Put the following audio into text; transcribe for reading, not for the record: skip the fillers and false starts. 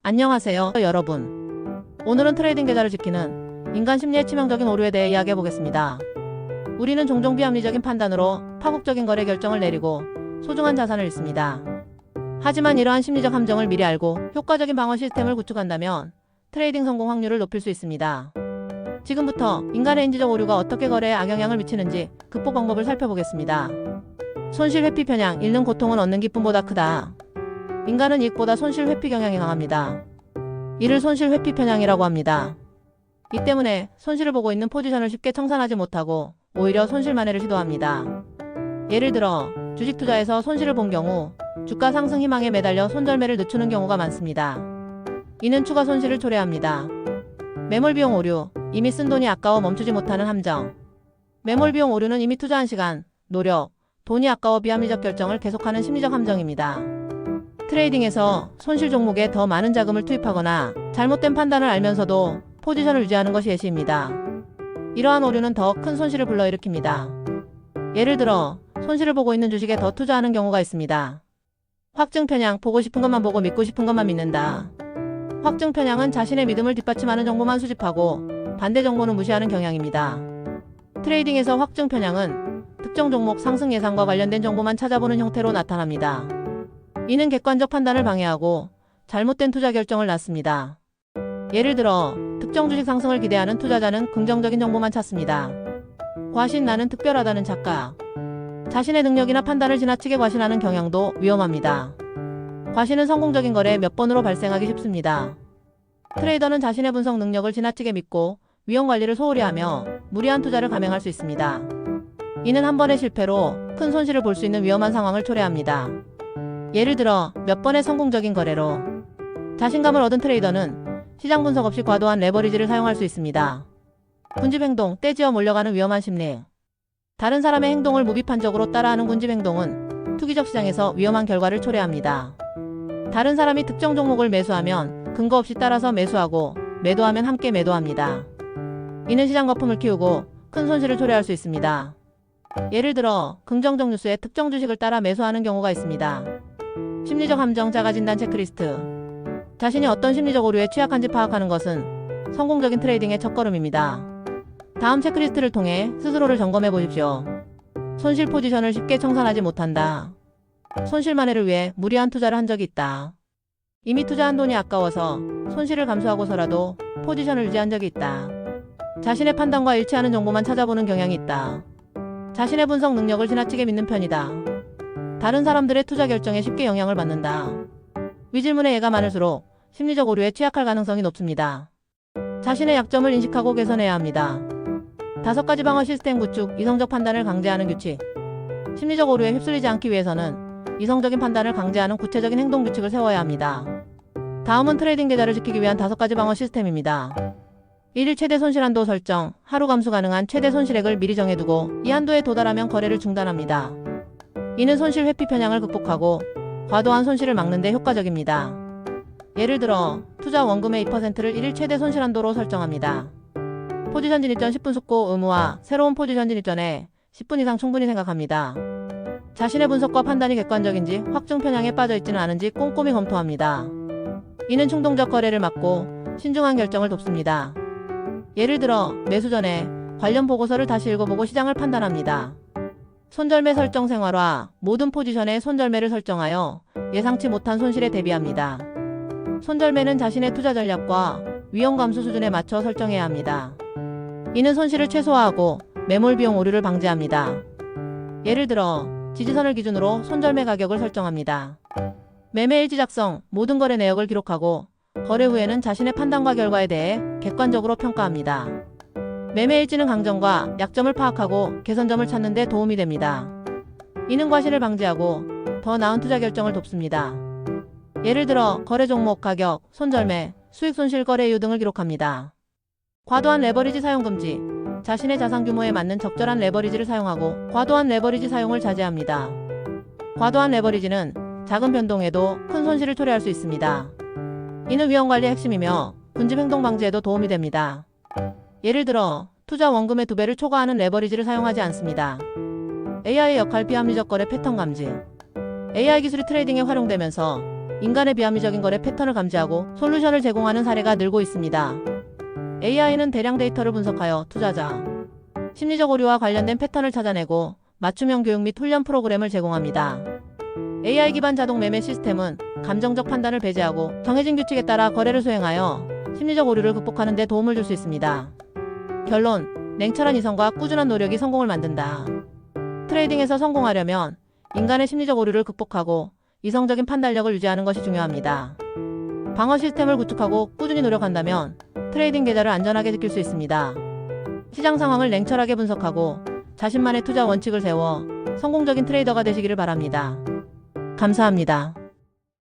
안녕하세요, 여러분. 오늘은 트레이딩 계좌를 지키는 인간 심리의 치명적인 오류에 대해 이야기해 보겠습니다. 우리는 종종 비합리적인 판단으로 파국적인 거래 결정을 내리고 소중한 자산을 잃습니다. 하지만 이러한 심리적 함정을 미리 알고 효과적인 방어 시스템을 구축한다면 트레이딩 성공 확률을 높일 수 있습니다. 지금부터 인간의 인지적 오류가 어떻게 거래에 악영향을 미치는지 극복 방법을 살펴보겠습니다. 손실 회피 편향, 잃는 고통은 얻는 기쁨보다 크다. 인간은 이익보다 손실 회피 경향이 강합니다. 이를 손실 회피 편향이라고 합니다. 이 때문에 손실을 보고 있는 포지션을 쉽게 청산하지 못하고 오히려 손실 만회를 시도합니다. 예를 들어 주식 투자에서 손실을 본 경우 주가 상승 희망에 매달려 손절매를 늦추는 경우가 많습니다. 이는 추가 손실을 초래합니다. 매몰 비용 오류, 이미 쓴 돈이 아까워 멈추지 못하는 함정. 매몰 비용 오류는 이미 투자한 시간, 노력, 돈이 아까워 비합리적 결정을 계속하는 심리적 함정입니다. 트레이딩에서 손실 종목에 더 많은 자금을 투입하거나 잘못된 판단을 알면서도 포지션을 유지하는 것이 예시입니다. 이러한 오류는 더 큰 손실을 불러일으킵니다. 예를 들어 손실을 보고 있는 주식에 더 투자하는 경우가 있습니다. 확증 편향, 보고 싶은 것만 보고 믿고 싶은 것만 믿는다. 확증 편향은 자신의 믿음을 뒷받침하는 정보만 수집하고 반대 정보는 무시하는 경향입니다. 트레이딩에서 확증 편향은 특정 종목 상승 예상과 관련된 정보만 찾아보는 형태로 나타납니다. 이는 객관적 판단을 방해하고 잘못된 투자 결정을 낳습니다. 예를 들어 특정 주식 상승을 기대하는 투자자는 긍정적인 정보만 찾습니다. 과신, 나는 특별하다는 착각. 자신의 능력이나 판단을 지나치게 과신하는 경향도 위험합니다. 과신은 성공적인 거래에 몇 번으로 발생하기 쉽습니다. 트레이더는 자신의 분석 능력을 지나치게 믿고 위험 관리를 소홀히 하며 무리한 투자를 감행할 수 있습니다. 이는 한 번의 실패로 큰 손실을 볼 수 있는 위험한 상황을 초래합니다. 예를 들어 몇 번의 성공적인 거래로 자신감을 얻은 트레이더는 시장 분석 없이 과도한 레버리지를 사용할 수 있습니다. 군집 행동, 떼지어 몰려가는 위험한 심리. 다른 사람의 행동을 무비판적으로 따라하는 군집 행동은 투기적 시장에서 위험한 결과를 초래합니다. 다른 사람이 특정 종목을 매수하면 근거 없이 따라서 매수하고 매도하면 함께 매도합니다. 이는 시장 거품을 키우고 큰 손실을 초래할 수 있습니다. 예를 들어 긍정적 뉴스에 특정 주식을 따라 매수하는 경우가 있습니다. 심리적 함정, 자가진단 체크리스트. 자신이 어떤 심리적 오류에 취약한지 파악하는 것은 성공적인 트레이딩의 첫걸음입니다. 다음 체크리스트를 통해 스스로를 점검해 보십시오. 손실 포지션을 쉽게 청산하지 못한다. 손실 만회를 위해 무리한 투자를 한 적이 있다. 이미 투자한 돈이 아까워서 손실을 감수하고서라도 포지션을 유지한 적이 있다. 자신의 판단과 일치하는 정보만 찾아보는 경향이 있다. 자신의 분석 능력을 지나치게 믿는 편이다. 다른 사람들의 투자 결정에 쉽게 영향을 받는다. 위질문의 예가 많을수록 심리적 오류에 취약할 가능성이 높습니다. 자신의 약점을 인식하고 개선해야 합니다. 5가지 방어 시스템 구축, 이성적 판단을 강제하는 규칙. 심리적 오류에 휩쓸리지 않기 위해서는 이성적인 판단을 강제하는 구체적인 행동 규칙을 세워야 합니다. 다음은 트레이딩 계좌를 지키기 위한 5가지 방어 시스템입니다. 1일 최대 손실 한도 설정, 하루 감수 가능한 최대 손실액을 미리 정해두고 이 한도에 도달하면 거래를 중단합니다. 이는 손실 회피 편향을 극복하고 과도한 손실을 막는 데 효과적입니다. 예를 들어 투자 원금의 2%를 1일 최대 손실 한도로 설정합니다. 포지션 진입 전 10분 숙고 의무화, 새로운 포지션 진입 전에 10분 이상 충분히 생각합니다. 자신의 분석과 판단이 객관적인지 확증 편향에 빠져 있지는 않은지 꼼꼼히 검토합니다. 이는 충동적 거래를 막고 신중한 결정을 돕습니다. 예를 들어 매수 전에 관련 보고서를 다시 읽어보고 시장을 판단합니다. 손절매 설정 생활화, 모든 포지션에 손절매를 설정하여 예상치 못한 손실에 대비합니다. 손절매는 자신의 투자 전략과 위험 감수 수준에 맞춰 설정해야 합니다. 이는 손실을 최소화하고 매몰 비용 오류를 방지합니다. 예를 들어 지지선을 기준으로 손절매 가격을 설정합니다. 매매 일지 작성, 모든 거래 내역을 기록하고 거래 후에는 자신의 판단과 결과에 대해 객관적으로 평가합니다. 매매 일지는 강점과 약점을 파악하고 개선점을 찾는 데 도움이 됩니다. 이는 과신을 방지하고 더 나은 투자 결정을 돕습니다. 예를 들어 거래 종목 가격, 손절매, 수익 손실 거래 이유 등을 기록합니다. 과도한 레버리지 사용 금지. 자신의 자산 규모에 맞는 적절한 레버리지를 사용하고 과도한 레버리지 사용을 자제합니다. 과도한 레버리지는 작은 변동에도 큰 손실을 초래할 수 있습니다. 이는 위험 관리의 핵심이며 군집 행동 방지에도 도움이 됩니다. 예를 들어 투자 원금의 2배를 초과하는 레버리지를 사용하지 않습니다. AI의 역할, 비합리적 거래 패턴 감지. AI 기술이 트레이딩에 활용되면서 인간의 비합리적인 거래 패턴을 감지하고 솔루션을 제공하는 사례가 늘고 있습니다. AI는 대량 데이터를 분석하여 투자자 심리적 오류와 관련된 패턴을 찾아내고 맞춤형 교육 및 훈련 프로그램을 제공합니다. AI 기반 자동 매매 시스템은 감정적 판단을 배제하고 정해진 규칙에 따라 거래를 수행하여 심리적 오류를 극복하는 데 도움을 줄 수 있습니다. 결론, 냉철한 이성과 꾸준한 노력이 성공을 만든다. 트레이딩에서 성공하려면 인간의 심리적 오류를 극복하고 이성적인 판단력을 유지하는 것이 중요합니다. 방어 시스템을 구축하고 꾸준히 노력한다면 트레이딩 계좌를 안전하게 지킬 수 있습니다. 시장 상황을 냉철하게 분석하고 자신만의 투자 원칙을 세워 성공적인 트레이더가 되시기를 바랍니다. 감사합니다.